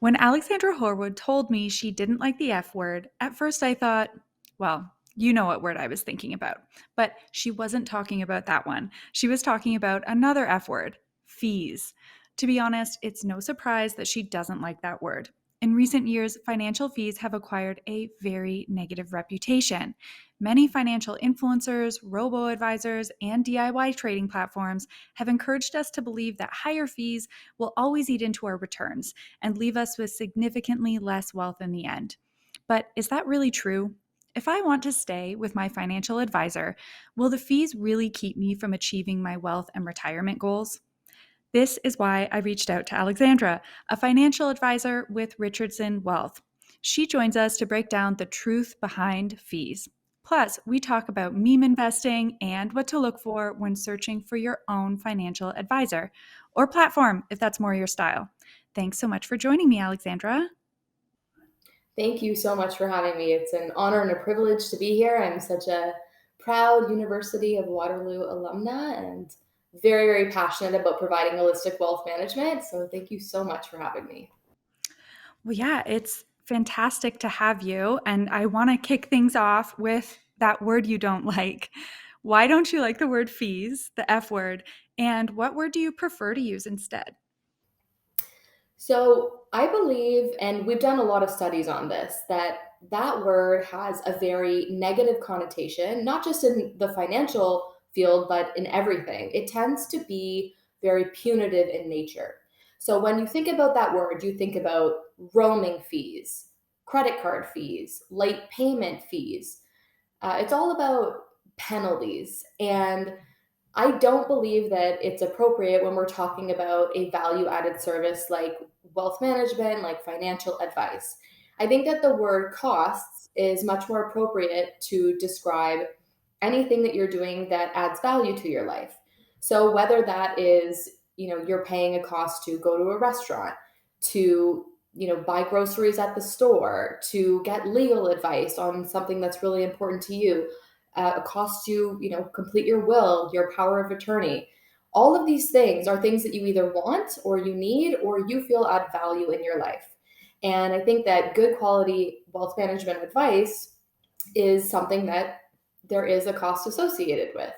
When Alexandra Horwood told me she didn't like the F word, at first I thought, well, you know what word I was thinking about. But she wasn't talking about that one. She was talking about another F word, fees. To be honest, it's no surprise that she doesn't like that word. In recent years, financial fees have acquired a very negative reputation. Many financial influencers, robo-advisors, and DIY trading platforms have encouraged us to believe that higher fees will always eat into our returns and leave us with significantly less wealth in the end. But is that really true? If I want to stay with my financial advisor, will the fees really keep me from achieving my wealth and retirement goals? This is why I reached out to Alexandra, a financial advisor with Richardson Wealth. She joins us to break down the truth behind fees. Plus, we talk about meme investing and what to look for when searching for your own financial advisor or platform if that's more your style. Thanks so much for joining me, Alexandra. Thank you so much for having me. It's an honor and a privilege to be here. I'm such a proud University of Waterloo alumna and very, very passionate about providing holistic wealth management. So thank you so much for having me. Well, yeah, it's fantastic to have you. And I want to kick things off with that word you don't like. Why don't you like the word fees, the F word? And what word do you prefer to use instead? So I believe, and we've done a lot of studies on this, that word has a very negative connotation, not just in the financial field, but in everything. It tends to be very punitive in nature. So when you think about that word, you think about roaming fees, credit card fees, late payment fees. It's all about penalties. And I don't believe that it's appropriate when we're talking about a value added service like wealth management, like financial advice. I think that the word costs is much more appropriate to describe anything that you're doing that adds value to your life. So whether that is, you're paying a cost to go to a restaurant, to, buy groceries at the store, to get legal advice on something that's really important to you, a cost to, complete your will, your power of attorney. All of these things are things that you either want or you need or you feel add value in your life. And I think that good quality wealth management advice is something that there is a cost associated with.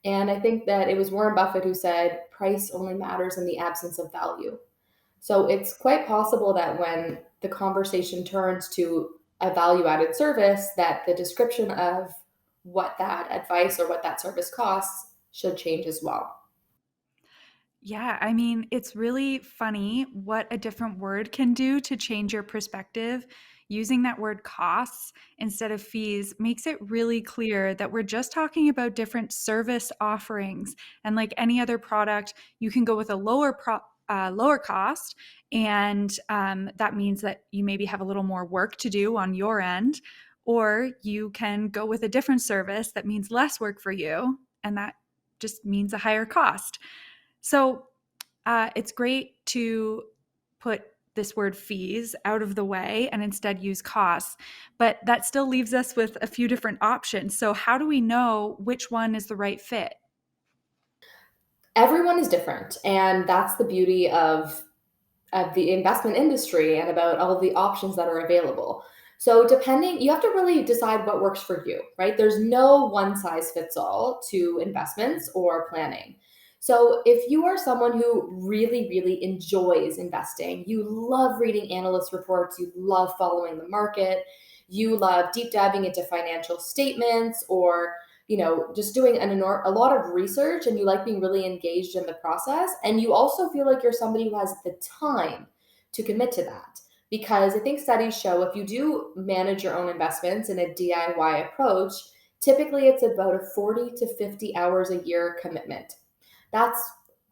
And I think that it was Warren Buffett who said, price only matters in the absence of value. So it's quite possible that when the conversation turns to a value added service, that the description of what that advice or what that service costs should change as well. Yeah, I mean, it's really funny what a different word can do to change your perspective. Using that word costs instead of fees makes it really clear that we're just talking about different service offerings. And like any other product, you can go with a lower cost, and that means that you maybe have a little more work to do on your end, or you can go with a different service that means less work for you, and that just means a higher cost. So it's great to put this word fees out of the way and instead use costs, but that still leaves us with a few different options. So, how do we know which one is the right fit? Everyone is different, and that's the beauty of the investment industry and about all of the options that are available. So, depending, you have to really decide what works for you, right? There's no one size fits all to investments or planning. So, if you are someone who really, really enjoys investing, you love reading analyst reports, you love following the market, you love deep diving into financial statements or just doing a lot of research and you like being really engaged in the process. And you also feel like you're somebody who has the time to commit to that. Because I think studies show if you do manage your own investments in a DIY approach, typically it's about a 40 to 50 hours a year commitment. That's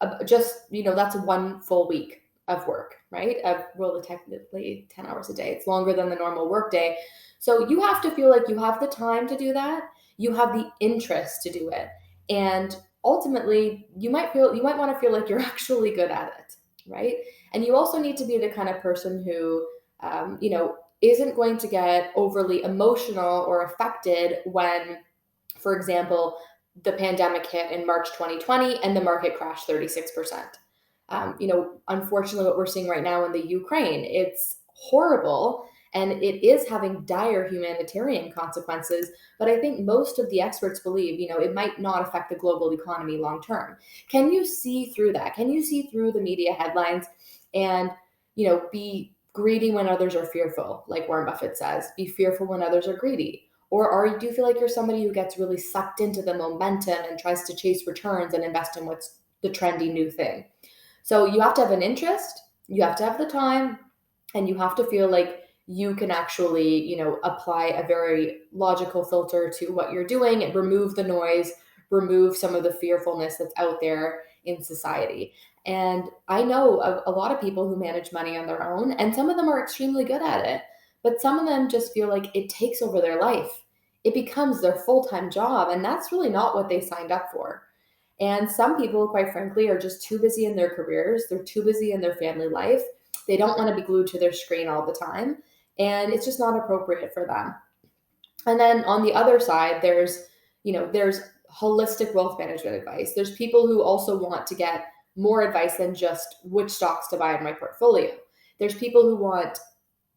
that's one full week of work, right? Well, technically 10 hours a day. It's longer than the normal work day. So you have to feel like you have the time to do that, you have the interest to do it, and ultimately you might want to feel like you're actually good at it, right? And you also need to be the kind of person who isn't going to get overly emotional or affected when, for example, the pandemic hit in March 2020 and the market crashed 36%. Unfortunately, what we're seeing right now in the Ukraine, it's horrible and it is having dire humanitarian consequences. But I think most of the experts believe, it might not affect the global economy long term. Can you see through that? Can you see through the media headlines and, be greedy when others are fearful, like Warren Buffett says, be fearful when others are greedy? Or do you feel like you're somebody who gets really sucked into the momentum and tries to chase returns and invest in what's the trendy new thing? So you have to have an interest, you have to have the time, and you have to feel like you can actually, apply a very logical filter to what you're doing and remove the noise, remove some of the fearfulness that's out there in society. And I know a lot of people who manage money on their own, and some of them are extremely good at it, but some of them just feel like it takes over their life. It becomes their full time job, and that's really not what they signed up for. And some people, quite frankly, are just too busy in their careers. They're too busy in their family life. They don't want to be glued to their screen all the time. And it's just not appropriate for them. And then on the other side, there's holistic wealth management advice. There's people who also want to get more advice than just which stocks to buy in my portfolio. There's people who want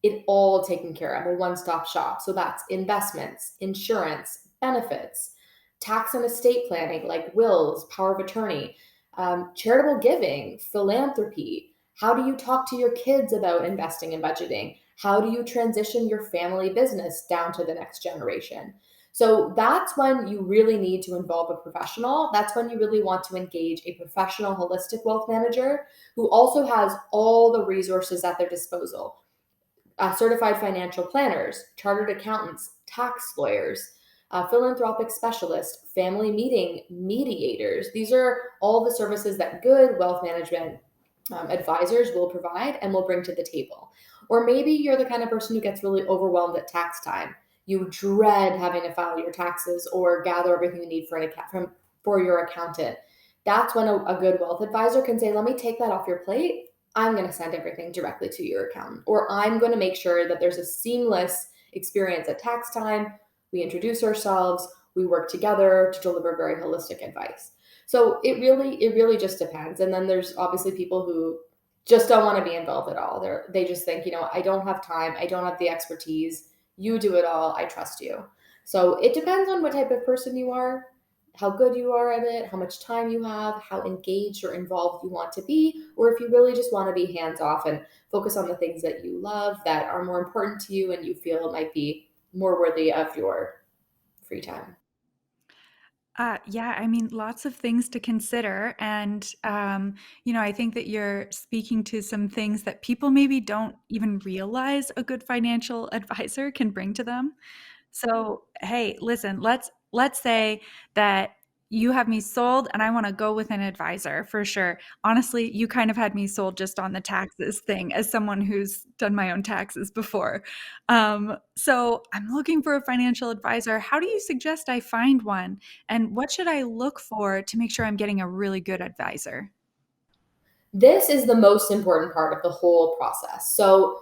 it all taken care of, a one-stop shop. So that's investments, insurance, benefits, tax and estate planning, like wills, power of attorney, charitable giving, philanthropy. How do you talk to your kids about investing and budgeting? How do you transition your family business down to the next generation? So that's when you really need to involve a professional. That's when you really want to engage a professional holistic wealth manager who also has all the resources at their disposal. Certified financial planners, chartered accountants, tax lawyers, philanthropic specialists, family meeting mediators. These are all the services that good wealth management advisors will provide and will bring to the table. Or maybe you're the kind of person who gets really overwhelmed at tax time. You dread having to file your taxes or gather everything you need for your accountant. That's when a good wealth advisor can say, let me take that off your plate. I'm going to send everything directly to your accountant, or I'm going to make sure that there's a seamless experience at tax time. We introduce ourselves, we work together to deliver very holistic advice. So it really just depends. And then there's obviously people who just don't want to be involved at all. They just think, I don't have time, I don't have the expertise. You do it all. I trust you. So it depends on what type of person you are, how good you are at it, how much time you have, how engaged or involved you want to be, or if you really just want to be hands off and focus on the things that you love that are more important to you and you feel might be more worthy of your free time. Yeah, I mean, lots of things to consider. And, I think that you're speaking to some things that people maybe don't even realize a good financial advisor can bring to them. So, hey, listen, let's say that you have me sold and I want to go with an advisor for sure. Honestly, you kind of had me sold just on the taxes thing as someone who's done my own taxes before. So I'm looking for a financial advisor. How do you suggest I find one? And what should I look for to make sure I'm getting a really good advisor? This is the most important part of the whole process. So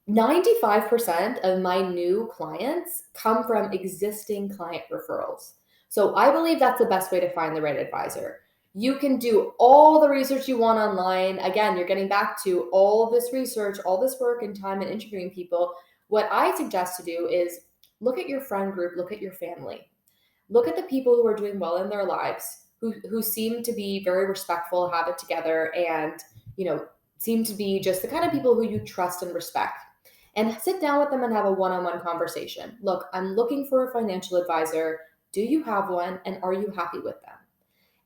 95% of my new clients come from existing client referrals. So I believe that's the best way to find the right advisor. You can do all the research you want online. Again, you're getting back to all this research, all this work and time and interviewing people. What I suggest to do is look at your friend group, look at your family. Look at the people who are doing well in their lives, who seem to be very respectful, have it together, and seem to be just the kind of people who you trust and respect. And sit down with them and have a one-on-one conversation. Look, I'm looking for a financial advisor. Do you have one, and are you happy with them?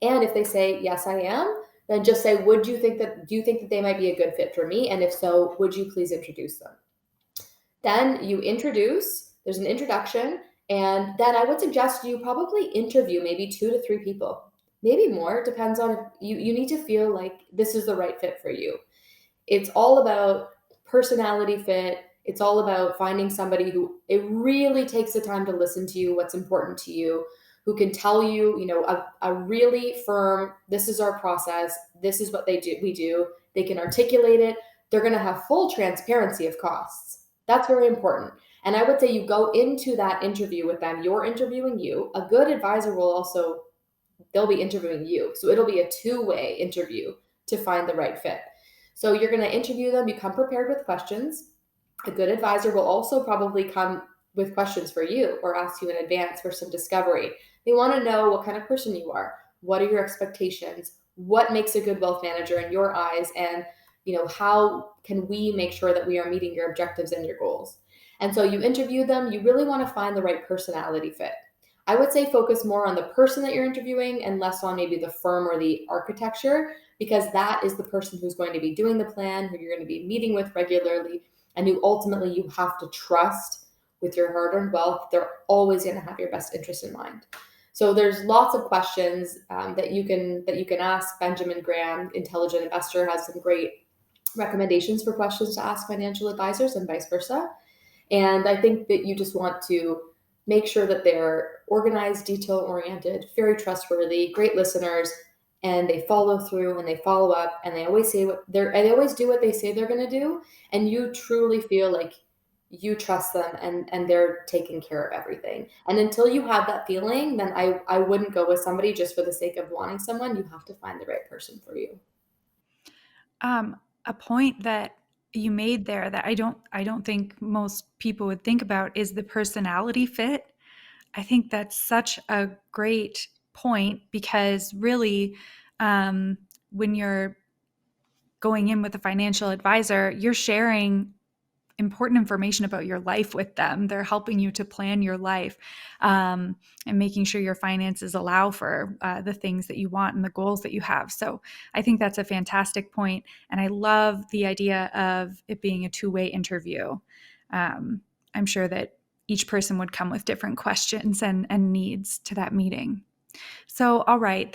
And if they say yes, I am, then just say, do you think that they might be a good fit for me? And if so, would you please introduce them? Then you introduce, there's an introduction, and then I would suggest you probably interview maybe 2 to 3 people, maybe more. Depends on if you need to feel like this is the right fit for you. It's all about personality fit. It's all about finding somebody who it really takes the time to listen to you, what's important to you, who can tell you, a really firm, this is our process, this is what we do. They can articulate it. They're going to have full transparency of costs. That's very important. And I would say you go into that interview with them, you're interviewing you. A good advisor will also, they'll be interviewing you. So it'll be a two-way interview to find the right fit. So you're going to interview them, you come prepared with questions. A good advisor will also probably come with questions for you or ask you in advance for some discovery. They want to know what kind of person you are. What are your expectations? What makes a good wealth manager in your eyes? And how can we make sure that we are meeting your objectives and your goals? And so you interview them, you really want to find the right personality fit. I would say focus more on the person that you're interviewing and less on maybe the firm or the architecture, because that is the person who's going to be doing the plan, who you're going to be meeting with regularly, and who ultimately you have to trust with your hard-earned wealth. They're always going to have your best interest in mind. So there's lots of questions that you can ask. Benjamin Graham, Intelligent Investor, has some great recommendations for questions to ask financial advisors and vice versa. And I think that you just want to make sure that they're organized, detail-oriented, very trustworthy, great listeners, and they follow through and they follow up and they always they always do what they say they're going to do. And you truly feel like you trust them and they're taking care of everything. And until you have that feeling, then I wouldn't go with somebody just for the sake of wanting someone. You have to find the right person for you. A point that you made there that I don't think most people would think about is the personality fit. I think that's such a great point because really, when you're going in with a financial advisor, you're sharing important information about your life with them. They're helping you to plan your life, and making sure your finances allow for the things that you want and the goals that you have. So I think that's a fantastic point. And I love the idea of it being a two-way interview. I'm sure that each person would come with different questions and needs to that meeting. So, all right,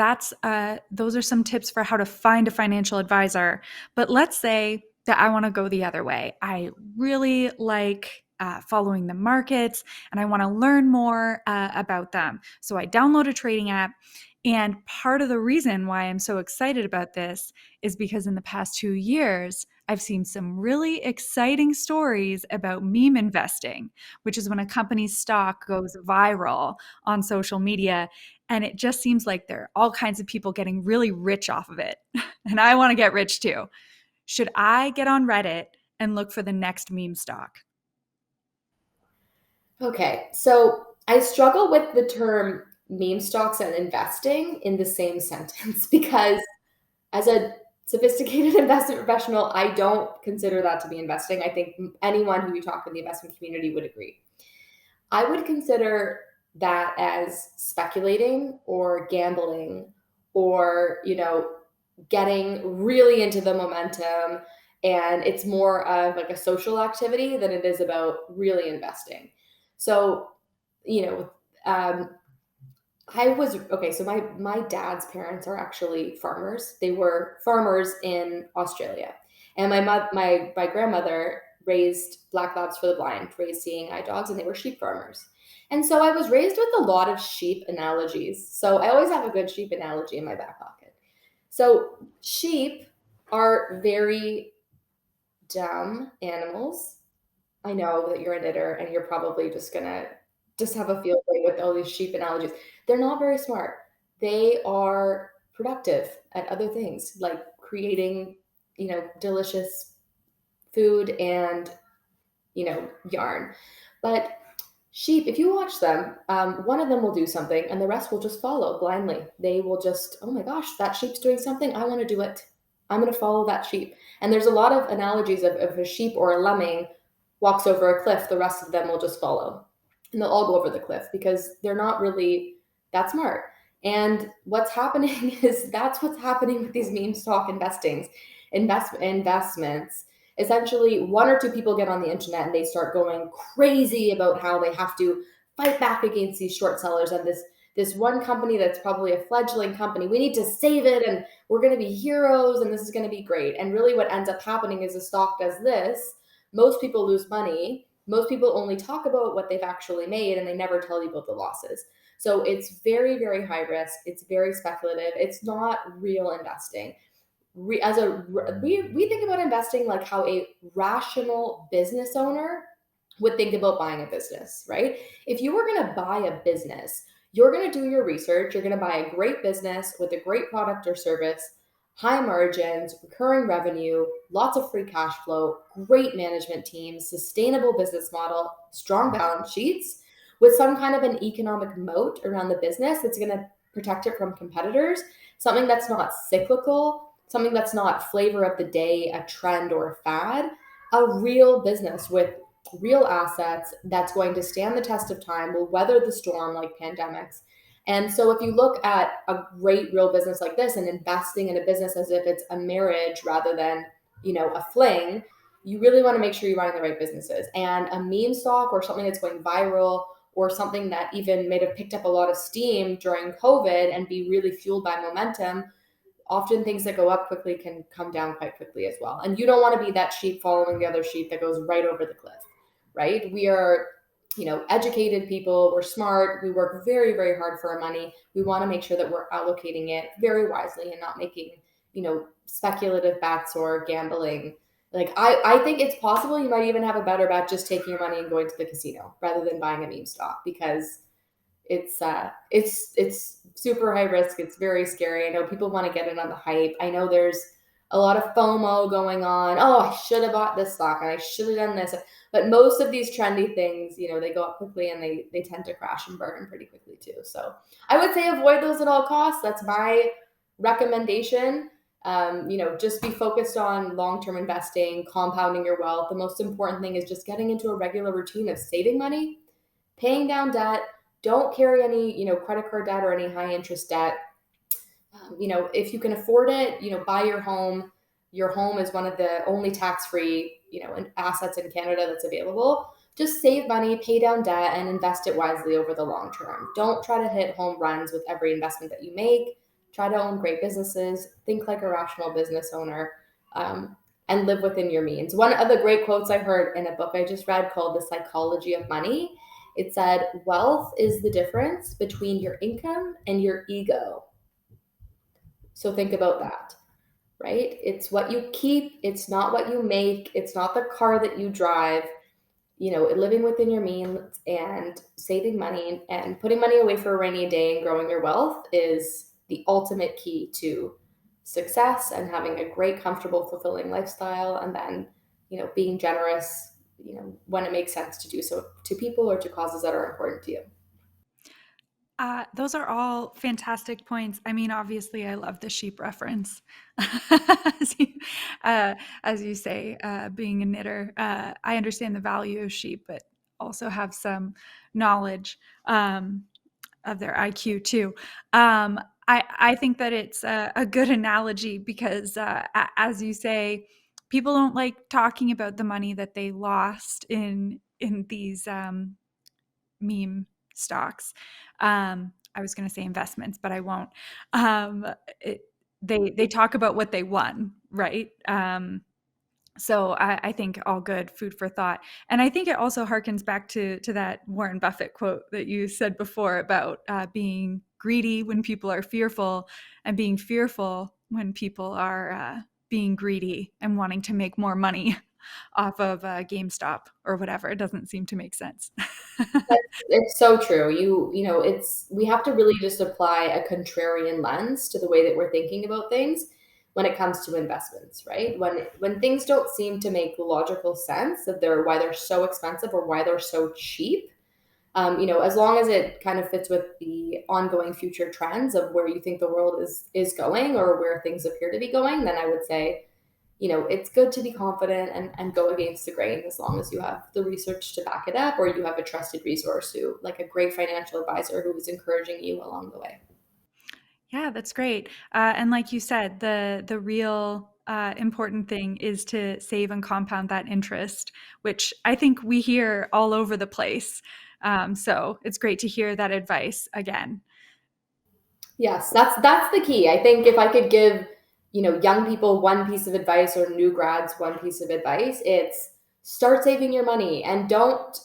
those are some tips for how to find a financial advisor. But let's say that I want to go the other way. I really like following the markets and I want to learn more about them. So I download a trading app. And part of the reason why I'm so excited about this is because in the past 2 years, I've seen some really exciting stories about meme investing, which is when a company's stock goes viral on social media. And it just seems like there are all kinds of people getting really rich off of it. And I want to get rich too. Should I get on Reddit and look for the next meme stock? Okay, so I struggle with the term meme stocks and investing in the same sentence because as a sophisticated investment professional, I don't consider that to be investing. I think anyone who you talk in the investment community would agree. I would consider that as speculating or gambling or, getting really into the momentum. And it's more of like a social activity than it is about really investing. So, you know, um, I was okay. So my dad's parents are actually farmers. They were farmers in Australia, and my grandmother raised black labs for the blind, raised seeing eye dogs, and they were sheep farmers. And so I was raised with a lot of sheep analogies. So I always have a good sheep analogy in my back pocket. So sheep are very dumb animals. I know that you're a knitter and you're probably just gonna just have a field day with all these sheep analogies. They're not very smart. They are productive at other things like creating, delicious food and, yarn. But sheep, if you watch them, one of them will do something and the rest will just follow blindly. They will just, oh my gosh, that sheep's doing something. I want to do it. I'm going to follow that sheep. And there's a lot of analogies of a sheep or a lemming walks over a cliff, the rest of them will just follow. And they'll all go over the cliff because they're not really that smart. And what's happening is that's what's happening with these meme stock investments. Essentially, one or two people get on the internet and they start going crazy about how they have to fight back against these short sellers and this one company that's probably a fledgling company. We need to save it and we're going to be heroes and this is going to be great. And really what ends up happening is the stock does this. Most people lose money. Most people only talk about what they've actually made and they never tell you about the losses. So it's very, very high risk. It's very speculative. It's not real investing. We think about investing like how a rational business owner would think about buying a business, right? If you were going to buy a business, you're going to do your research. You're going to buy a great business with a great product or service. high margins, recurring revenue, lots of free cash flow, great management teams, sustainable business model, strong balance sheets with some kind of an economic moat around the business that's going to protect it from competitors, something that's not cyclical, something that's not flavor of the day, a trend or a fad, a real business with real assets that's going to stand the test of time, will weather the storm like pandemics. And so if you look at a great real business like this and investing in a business as if it's a marriage rather than, a fling, you really want to make sure you're running the right businesses. And a meme stock or something that's going viral or something that even may have picked up a lot of steam during COVID and be really fueled by momentum, often things that go up quickly can come down quite quickly as well. And you don't want to be that sheep following the other sheep that goes right over the cliff, right? We are, educated people. We're smart. We work very, very hard for our money. We want to make sure that we're allocating it very wisely and not making, speculative bets or gambling. Like I think it's possible you might even have a better bet just taking your money and going to the casino rather than buying a meme stock, because it's super high risk. It's very scary. I know people want to get in on the hype. I know there's a lot of FOMO going on. Oh, I should have bought this stock and I should have done this. But most of these trendy things, they go up quickly and they tend to crash and burn pretty quickly too. So I would say avoid those at all costs. That's my recommendation. Just be focused on long-term investing, compounding your wealth. The most important thing is just getting into a regular routine of saving money, paying down debt. Don't carry any, credit card debt or any high interest debt. If you can afford it, buy your home. Your home is one of the only tax-free, assets in Canada that's available. Just save money, pay down debt, and invest it wisely over the long term. Don't try to hit home runs with every investment that you make. Try to own great businesses. Think like a rational business owner, and live within your means. One of the great quotes I heard in a book I just read called The Psychology of Money, it said, wealth is the difference between your income and your ego. So think about that, right? It's what you keep. It's not what you make. It's not the car that you drive. Living within your means and saving money and putting money away for a rainy day and growing your wealth is the ultimate key to success and having a great, comfortable, fulfilling lifestyle. And then, being generous, when it makes sense to do so to people or to causes that are important to you. Those are all fantastic points. I mean, obviously, I love the sheep reference. as, you, as you say, being a knitter, I understand the value of sheep, but also have some knowledge of their IQ too. I think that it's a good analogy because, as you say, people don't like talking about the money that they lost in these meme stocks. I was going to say investments, but I won't. Um, it, they talk about what they won, right? So I think all good, food for thought, and I think it also harkens back to that Warren Buffett quote that you said before about being greedy when people are fearful, and being fearful when people are being greedy and wanting to make more money off of GameStop or whatever. It doesn't seem to make sense. It's so true. We have to really just apply a contrarian lens to the way that we're thinking about things when it comes to investments, right? When things don't seem to make logical sense of why they're so expensive or why they're so cheap, as long as it kind of fits with the ongoing future trends of where you think the world is going or where things appear to be going, then I would say, it's good to be confident and go against the grain as long as you have the research to back it up or you have a trusted resource who, like a great financial advisor who is encouraging you along the way. Yeah, that's great. And like you said, the real important thing is to save and compound that interest, which I think we hear all over the place. So it's great to hear that advice again. Yes, that's the key. I think if I could give, young people one piece of advice or new grads one piece of advice, it's start saving your money and don't,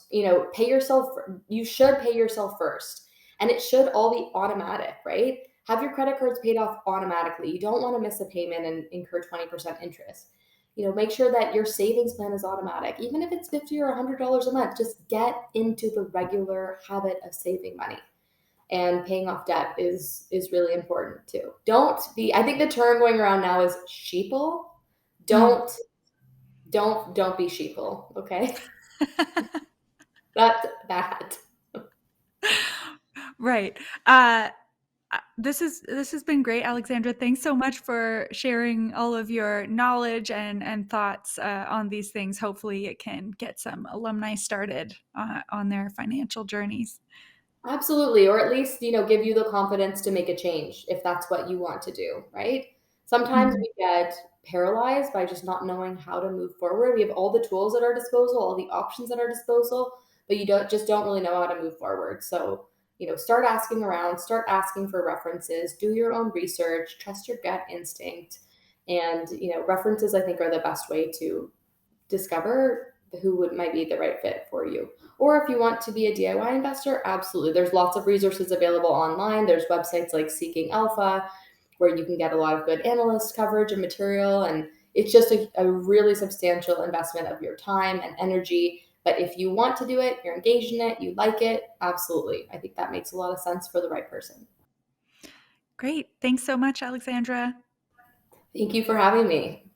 pay yourself. You should pay yourself first. And it should all be automatic, right? Have your credit cards paid off automatically. You don't want to miss a payment and incur 20% interest. Make sure that your savings plan is automatic. Even if it's 50 or $100 a month, just get into the regular habit of saving money. and paying off debt is really important too. Don't be, I think the term going around now is sheeple. Mm. Don't don't be sheeple, okay? That's bad. Right. This has been great, Alexandra. Thanks so much for sharing all of your knowledge and thoughts on these things. Hopefully, it can get some alumni started on their financial journeys. Absolutely, or at least, give you the confidence to make a change if that's what you want to do, right? Sometimes Mhm. we get paralyzed by just not knowing how to move forward. We have all the tools at our disposal, all the options at our disposal, but you don't really know how to move forward. So, start asking around, start asking for references, do your own research, trust your gut instinct. And, references I think are the best way to discover who might be the right fit for you. Or if you want to be a DIY investor, absolutely. There's lots of resources available online. There's websites like Seeking Alpha where you can get a lot of good analyst coverage and material. And it's just a really substantial investment of your time and energy. But if you want to do it, you're engaged in it, you like it, absolutely. I think that makes a lot of sense for the right person. Great. Thanks so much, Alexandra. Thank you for having me.